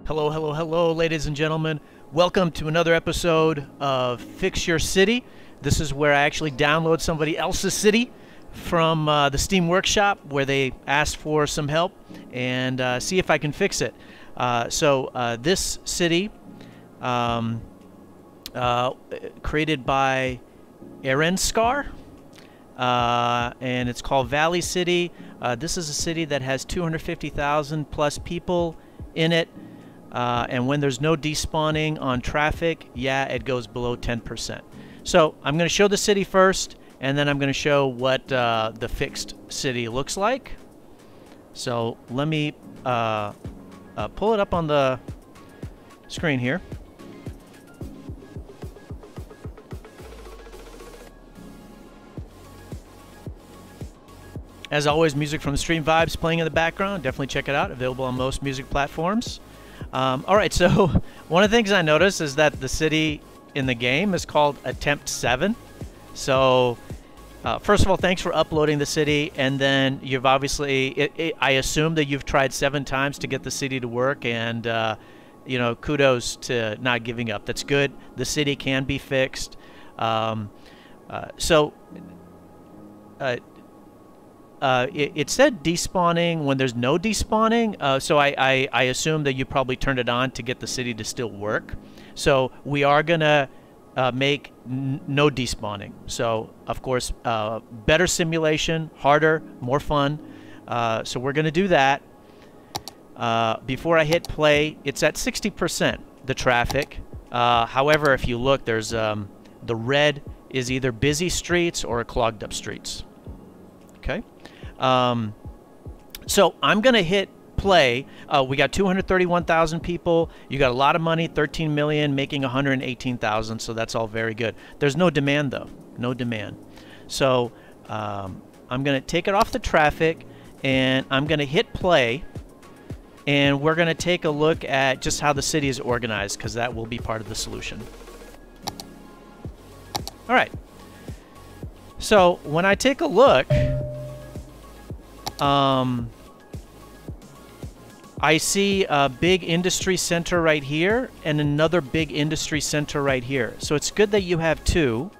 Hello, hello, hello, ladies and gentlemen. Welcome to another episode of Fix Your City. This is where I actually download somebody else's city from the Steam Workshop where they asked for some help and see if I can fix it. This city, created by Erenskar, and it's called Valley City. This is a city that has 250,000 plus people in it. And when there's no despawning on traffic, yeah, it goes below 10%. So I'm going to show the city first, and then I'm going to show what the fixed city looks like. So let me pull it up on the screen here. As always, music from Stream Vibes playing in the background. Definitely check it out. Available on most music platforms. Alright, so one of the things I noticed is that the city in the game is called Attempt 7. So, first of all, thanks for uploading the city, and then you've obviously, I assume that you've tried 7 times to get the city to work, and, you know, kudos to not giving up. That's good. The city can be fixed. It said despawning when there's no despawning, so I assume that you probably turned it on to get the city to still work. So we are gonna make no despawning. So of course, better simulation, harder, more fun. So we're gonna do that. Before I hit play, it's at 60%, the traffic. However, if you look, there's the red is either busy streets or clogged up streets. Okay. So I'm going to hit play. We got 231,000 people. You got a lot of money, 13 million, making 118,000. So that's all very good. There's no demand though. No demand. So, I'm going to take it off the traffic and I'm going to hit play, and we're going to take a look at just how the city is organized, because that will be part of the solution. All right. So when I take a look, I see a big industry center right here and another big industry center right here. So it's good that you have 2.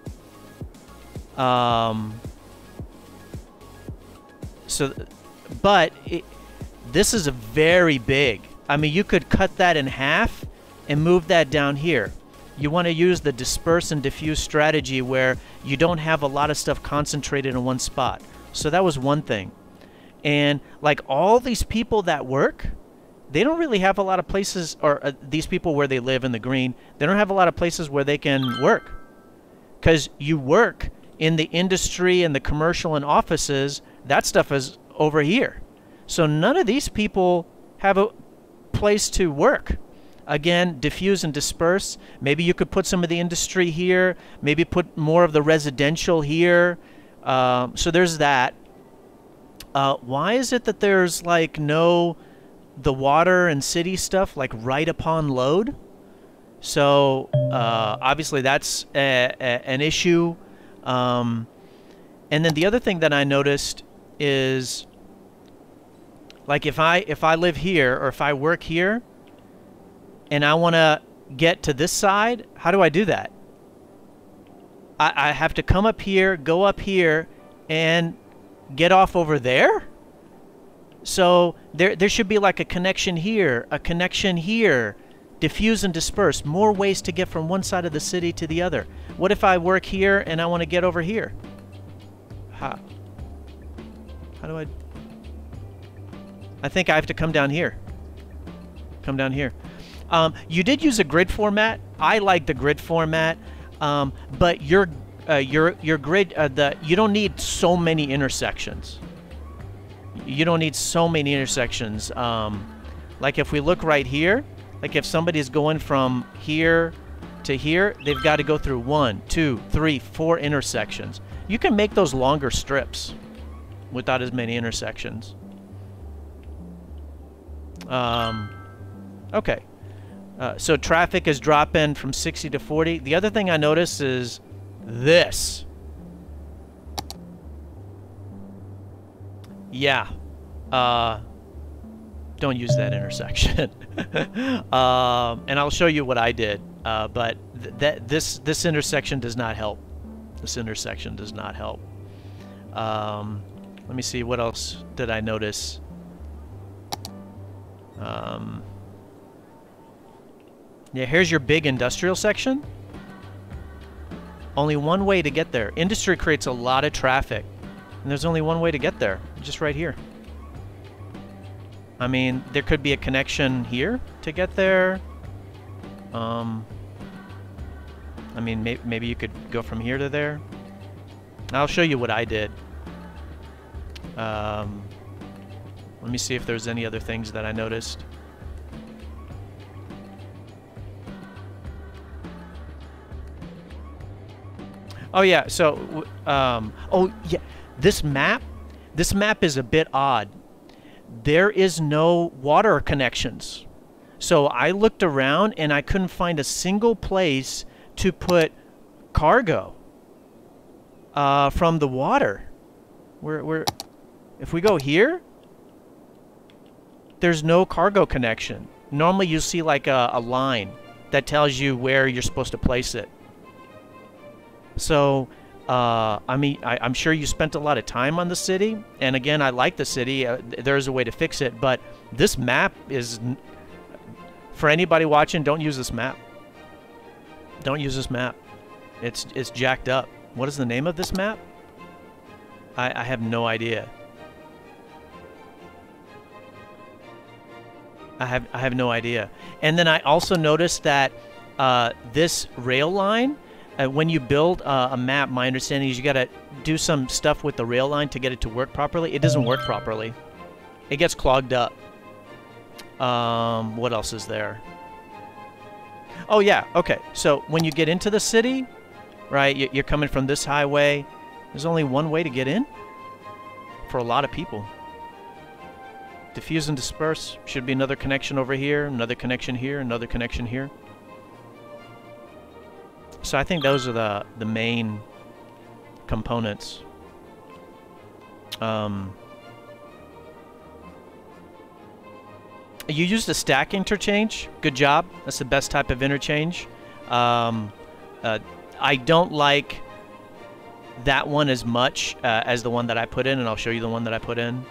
This is a very big. I mean, you could cut that in half and move that down here. You want to use the disperse and diffuse strategy where you don't have a lot of stuff concentrated in one spot. So that was one thing. And like all these people that work, they don't really have a lot of places, or these people where they live in the green, they don't have a lot of places where they can work. Because you work in the industry and the commercial and offices, that stuff is over here. So none of these people have a place to work. Again, diffuse and disperse. Maybe you could put some of the industry here, maybe put more of the residential here. So there's that. Why is it that there's like the water and city stuff like right upon load? So obviously that's an issue. And then the other thing that I noticed is, like if I live here or if I work here and I want to get to this side, how do I do that? I have to come up here, go up here, and get off over there? So there should be like a connection here, diffuse and disperse, more ways to get from one side of the city to the other. What if I work here and I want to get over here? How do I think I have to come down here. Come down here. You did use a grid format. I like the grid format, but your grid, you don't need so many intersections. You don't need so many intersections. Like if we look right here, like if somebody's going from here to here, they've got to go through 1, 2, 3, 4 intersections. You can make those longer strips without as many intersections. Okay. So traffic is dropping from 60 to 40. The other thing I noticed is this. Yeah. don't use that intersection. And I'll show you what I did. But this intersection does not help. This intersection does not help. Let me see, what else did I notice? Yeah, here's your big industrial section. Only one way to get there. Industry creates a lot of traffic, and there's only one way to get there, just right here. I mean, there could be a connection here to get there. I mean, maybe you could go from here to there. I'll show you what I did. Let me see if there's any other things that I noticed. Oh yeah, so oh yeah, this map is a bit odd. There is no water connections. So I looked around and I couldn't find a single place to put cargo from the water. If we go here, there's no cargo connection. Normally you see like a line that tells you where you're supposed to place it. So, I mean, I'm sure you spent a lot of time on the city, and again, I like the city. There's a way to fix it, but this map is, for anybody watching, don't use this map. Don't use this map. It's jacked up. What is the name of this map? I have no idea. I have no idea. And then I also noticed that this rail line, when you build a map, my understanding is you got to do some stuff with the rail line to get it to work properly. It doesn't work properly. It gets clogged up. What else is there? Oh, yeah. Okay. So when you get into the city, right, you're coming from this highway. There's only one way to get in for a lot of people. Diffuse and disperse. Should be another connection over here, another connection here, another connection here. So I think those are the main components. You used a stack interchange. Good job. That's the best type of interchange. I don't like that one as much as the one that I put in, and I'll show you the one that I put in.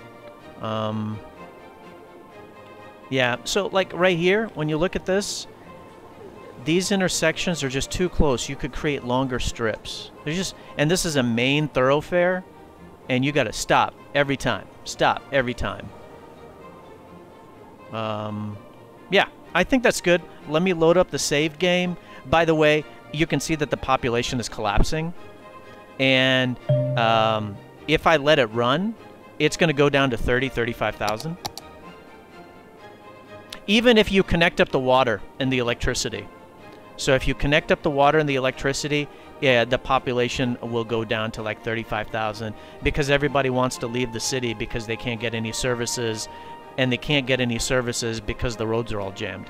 Yeah, so like right here, when you look at this, these intersections are just too close. You could create longer strips. There's just, and this is a main thoroughfare, and you got to stop every time. Stop every time. Yeah, I think that's good. Let me load up the saved game. By the way, you can see that the population is collapsing, and if I let it run, it's going to go down to 35,000. Even if you connect up the water and the electricity. So if you connect up the water and the electricity, yeah, the population will go down to like 35,000 because everybody wants to leave the city because they can't get any services, and they can't get any services because the roads are all jammed.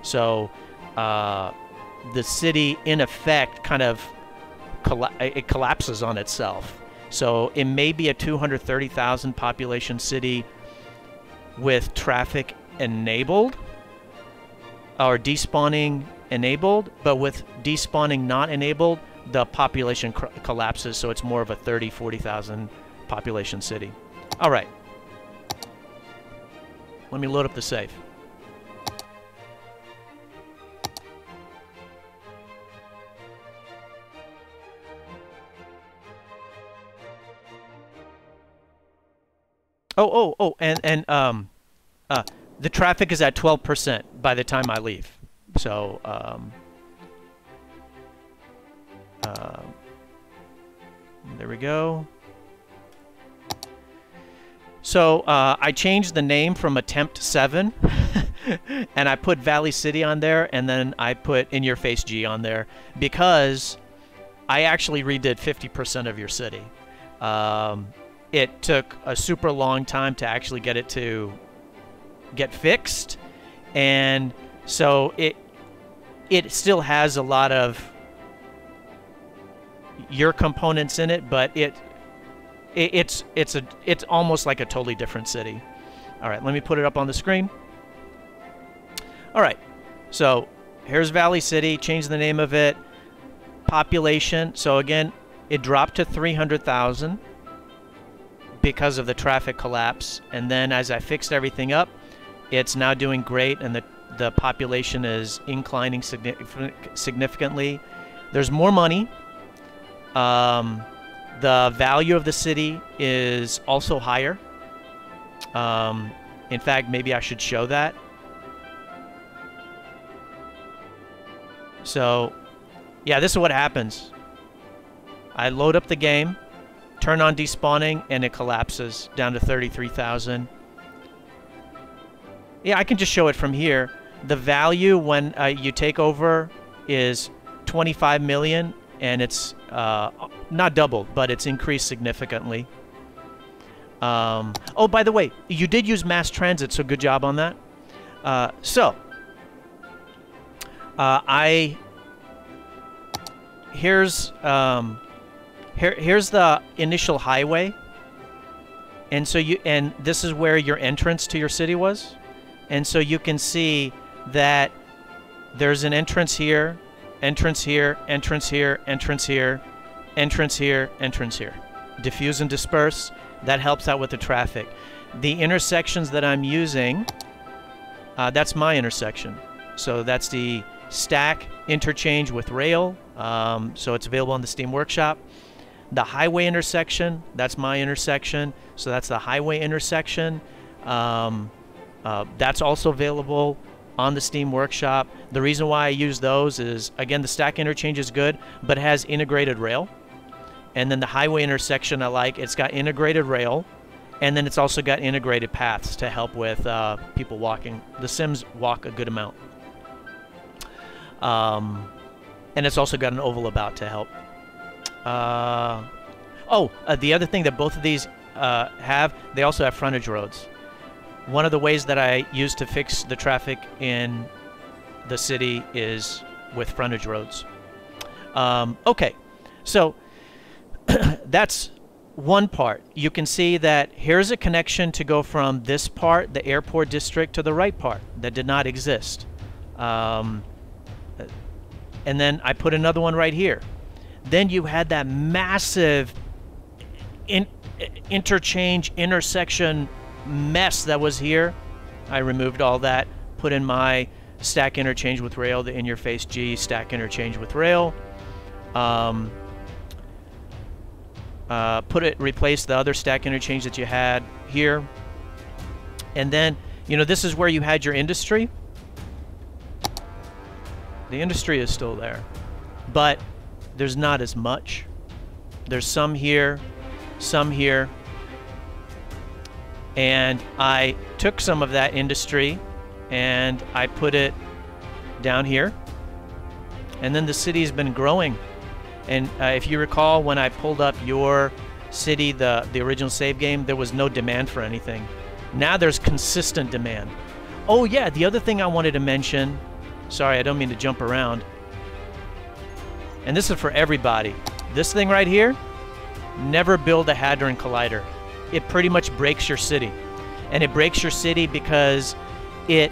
So the city, in effect, kind of it collapses on itself. So it may be a 230,000 population city with traffic enabled or despawning enabled, but with despawning not enabled, the population collapses, so it's more of a 40,000 population city. All right. Let me load up the save. And the traffic is at 12% by the time I leave. So, there we go. So, I changed the name from Attempt 7, and I put Valley City on there, and then I put In Your Face G on there, because I actually redid 50% of your city. It took a super long time to actually get it to get fixed, and so it still has a lot of your components in it, but it's almost like a totally different city. All right, let me put it up on the screen. All right, so here's Valley City, changed the name of it. Population, so again, it dropped to 300,000 because of the traffic collapse. And then as I fixed everything up, it's now doing great, and the population is inclining significantly. There's more money. The value of the city is also higher. In fact, maybe I should show that. So, yeah, this is what happens. I load up the game, turn on despawning, and it collapses down to 33,000. Yeah, I can just show it from here. The value when you take over is 25 million, and it's not doubled, but it's increased significantly. Oh, by the way, you did use mass transit, so good job on that. Here's the initial highway, and so this is where your entrance to your city was, and so you can see that there's an entrance here, entrance here, entrance here, entrance here, entrance here, entrance here. Diffuse and disperse, that helps out with the traffic. The intersections that I'm using, that's my intersection. So that's the stack interchange with rail, so it's available on the Steam Workshop. The highway intersection, that's my intersection, so that's the highway intersection. That's also available on the Steam Workshop. The reason why I use those is, again, the stack interchange is good, but it has integrated rail. And then the highway intersection I like, it's got integrated rail, and then it's also got integrated paths to help with people walking. The Sims walk a good amount. And it's also got an oval about to help. The other thing that both of these have, they also have frontage roads. One of the ways that I use to fix the traffic in the city is with frontage roads. Okay, so that's one part. You can see that here's a connection to go from this part, the airport district, to the right part that did not exist. And then I put another one right here. Then you had that massive interchange, intersection mess that was here. I removed all that, put in my stack interchange with rail, the in-your-face G stack interchange with rail. Replace the other stack interchange that you had here. And then, you know, this is where you had your industry. The industry is still there, but there's not as much. There's some here, and I took some of that industry and I put it down here, and then the city's been growing. And if you recall, when I pulled up your city, the original save game, there was no demand for anything. Now there's consistent demand. Oh yeah, the other thing I wanted to mention, sorry, I don't mean to jump around, and this is for everybody. This thing right here, never build a Hadron Collider. It pretty much breaks your city. And it breaks your city because it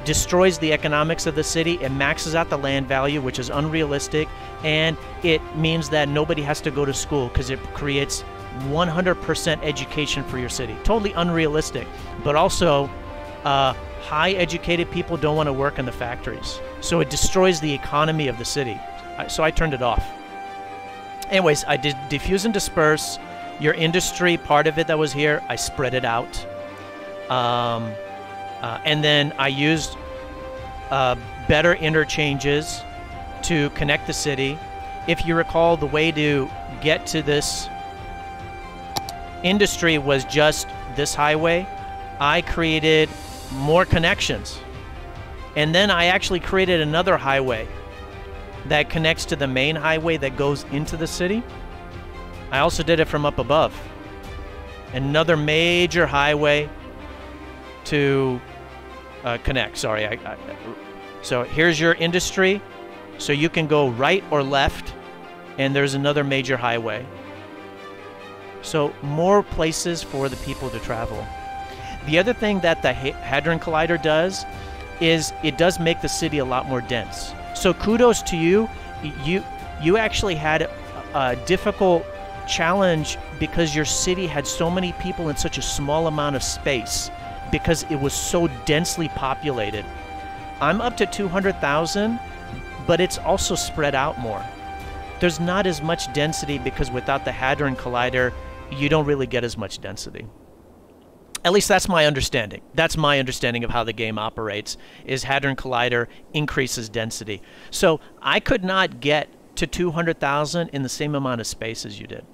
destroys the economics of the city. It maxes out the land value, which is unrealistic, and it means that nobody has to go to school because it creates 100% education for your city. Totally unrealistic, but also high educated people don't want to work in the factories. So it destroys the economy of the city. So I turned it off. Anyways, I did diffuse and disperse. Your industry, part of it that was here, I spread it out. And then I used better interchanges to connect the city. If you recall, the way to get to this industry was just this highway. I created more connections. And then I actually created another highway that connects to the main highway that goes into the city. I also did it from up above. Another major highway to connect. Sorry. So here's your industry. So you can go right or left, and there's another major highway. So more places for the people to travel. The other thing that the Hadron Collider does is it does make the city a lot more dense. So kudos to you. You actually had a difficult challenge because your city had so many people in such a small amount of space because it was so densely populated. I'm up to 200,000, but it's also spread out more. There's not as much density because without the Hadron Collider, you don't really get as much density. At least that's my understanding. That's my understanding of how the game operates, is Hadron Collider increases density. So I could not get to 200,000 in the same amount of space as you did.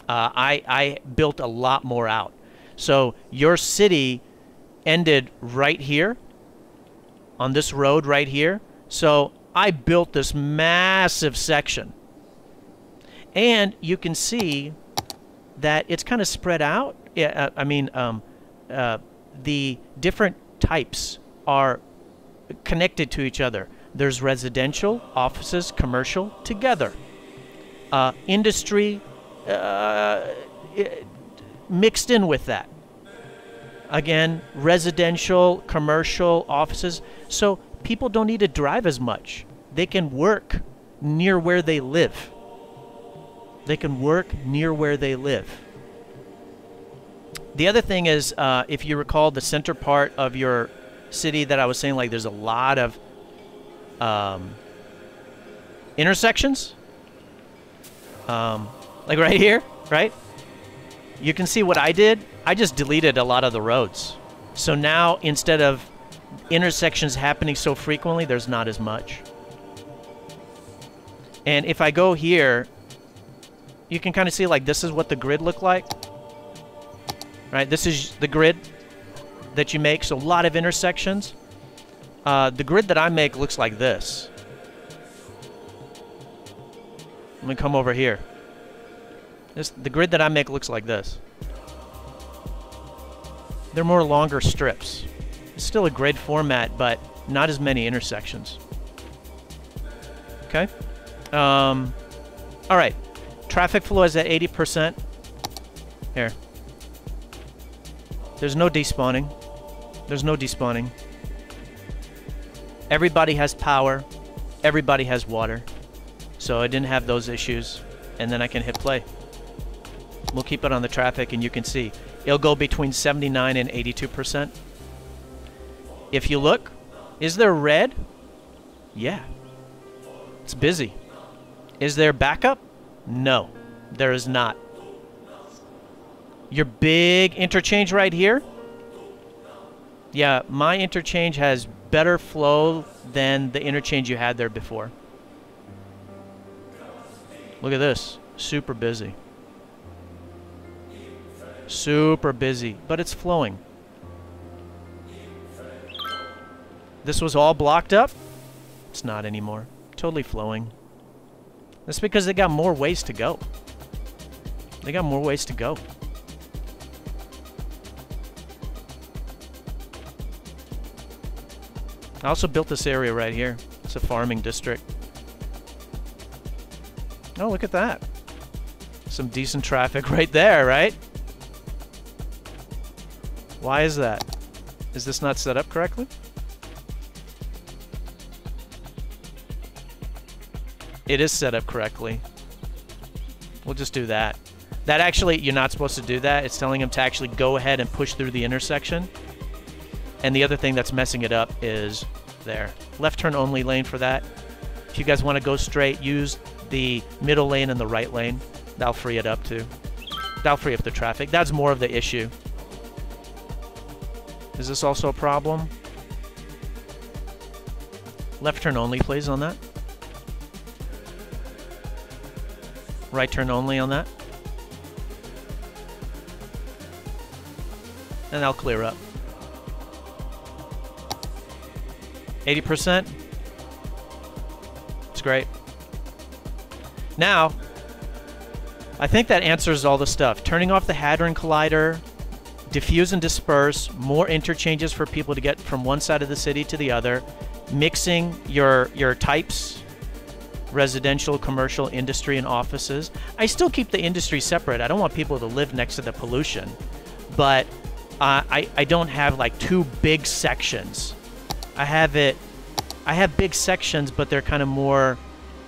I built a lot more out. So your city ended right here, on this road right here. So I built this massive section. And you can see that it's kind of spread out. Yeah, the different types are connected to each other. There's residential, offices, commercial, together. Industry mixed in with that. Again, residential, commercial, offices. So people don't need to drive as much. They can work near where they live. They can work near where they live. The other thing is, if you recall the center part of your city that I was saying, like there's a lot of intersections. Like right here, right? You can see what I did. I just deleted a lot of the roads. So now instead of intersections happening so frequently, there's not as much. And if I go here, you can kind of see like this is what the grid looked like. Right, this is the grid that you make, so a lot of intersections. The grid that I make looks like this. Let me come over here. The grid that I make looks like this. They're more longer strips. It's still a grid format, but not as many intersections. Okay. All right. Traffic flow is at 80%. Here. There's no despawning. There's no despawning. Everybody has power. Everybody has water. So I didn't have those issues. And then I can hit play. We'll keep it on the traffic and you can see. It'll go between 79 and 82%. If you look, is there red? Yeah. It's busy. Is there backup? No, there is not. Your big interchange right here? Yeah, my interchange has better flow than the interchange you had there before. Look at this. Super busy. Super busy, but it's flowing. This was all blocked up? It's not anymore. Totally flowing. That's because they got more ways to go. They got more ways to go. I also built this area right here. It's a farming district. Oh, look at that. Some decent traffic right there, right? Why is that? Is this not set up correctly? It is set up correctly. We'll just do that. That actually, you're not supposed to do that. It's telling him to actually go ahead and push through the intersection. And the other thing that's messing it up is there. Left turn only lane for that. If you guys want to go straight, use the middle lane and the right lane. That'll free it up too. That'll free up the traffic. That's more of the issue. Is this also a problem? Left turn only, please, on that. Right turn only on that. And I'll clear up. 80%. It's great. Now, I think that answers all the stuff. Turning off the Hadron Collider, diffuse and disperse, more interchanges for people to get from one side of the city to the other, mixing your types, residential, commercial, industry, and offices. I still keep the industry separate. I don't want people to live next to the pollution, but I don't have like two big sections. I have big sections, but they're kind of more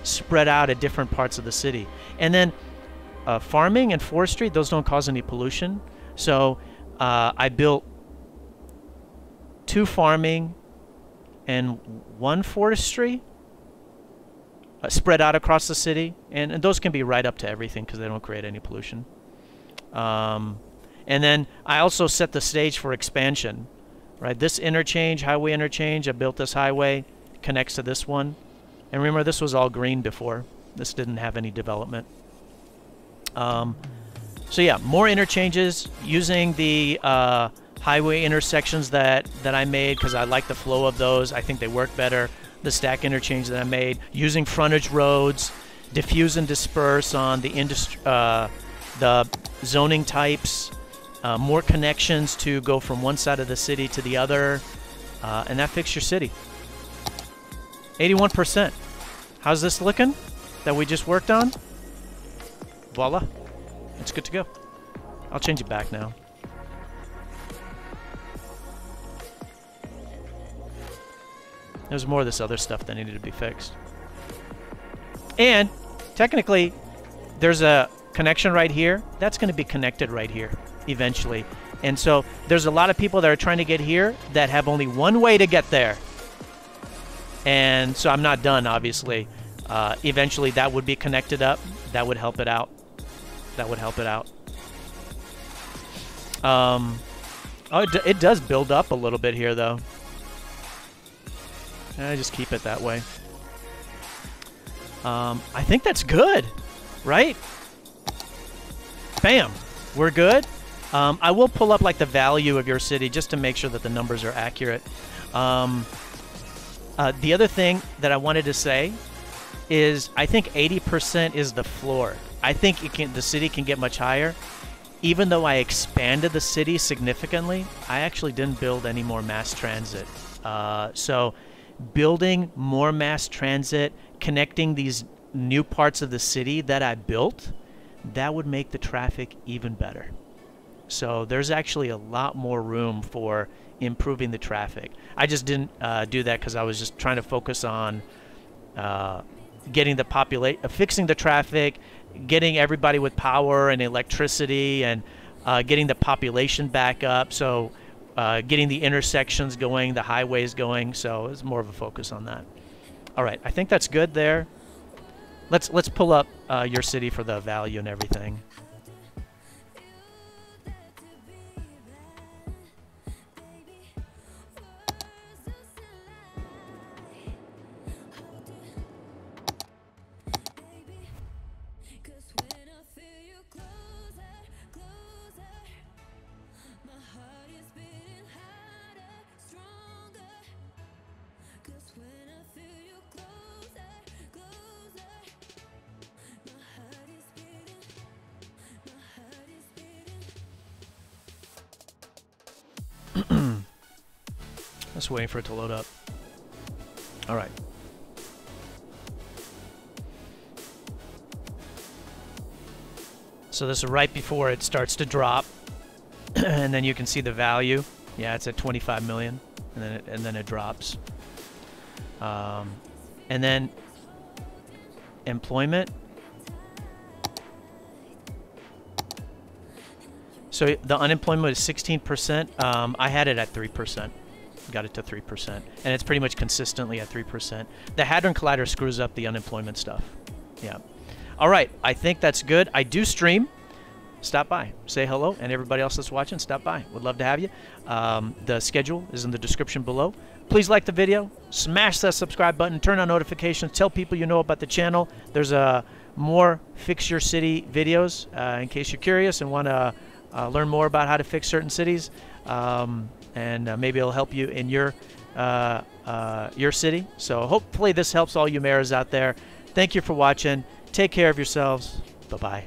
spread out at different parts of the city. And then farming and forestry, those don't cause any pollution. So I built 2 farming and 1 forestry spread out across the city, and those can be right up to everything because they don't create any pollution. And then I also set the stage for expansion, right? This interchange, highway interchange, I built this highway, connects to this one. And remember, this was all green before. This didn't have any development. So yeah, more interchanges using the highway intersections that I made because I like the flow of those. I think they work better. The stack interchange that I made, using frontage roads, diffuse and disperse on the zoning types, more connections to go from one side of the city to the other, and that fixed your city. 81%. How's this looking that we just worked on? Voila. It's good to go. I'll change it back now. There's more of this other stuff that needed to be fixed. And technically, there's a connection right here. That's going to be connected right here eventually. And so there's a lot of people that are trying to get here that have only one way to get there. And so I'm not done, obviously. Eventually, that would be connected up. That would help it out. That would help it out. Oh, it does build up a little bit here, though. I just keep it that way. I think that's good, right? Bam, we're good. I will pull up like the value of your city just to make sure that the numbers are accurate. The other thing that I wanted to say is I think 80% is the floor. I think the city can get much higher. Even though I expanded the city significantly, I actually didn't build any more mass transit. So building more mass transit, connecting these new parts of the city that I built, that would make the traffic even better. So there's actually a lot more room for improving the traffic. I just didn't do that because I was just trying to focus on getting the fixing the traffic, getting everybody with power and electricity, and getting the population back up. So getting the intersections going, the highways going. So it's more of a focus on that. All right, I think that's good there. Let's pull up your city for the value and everything. Just waiting for it to load up. All right. So this is right before it starts to drop, and then you can see the value. Yeah, it's at 25 million, and then it drops. And then employment. So the unemployment is 16%. I had it at 3%. Got it to 3%, and it's pretty much consistently at 3%. The Hadron Collider screws up the unemployment stuff. Yeah. All right, I think that's good. I do stream. Stop by, say hello, and everybody else that's watching, stop by. Would love to have you. The schedule is in the description below. Please like the video, smash that subscribe button, turn on notifications, tell people you know about the channel. There's more Fix Your City videos in case you're curious and want to learn more about how to fix certain cities. And maybe it'll help you in your city. So hopefully this helps all you mayors out there. Thank you for watching. Take care of yourselves. Bye-bye.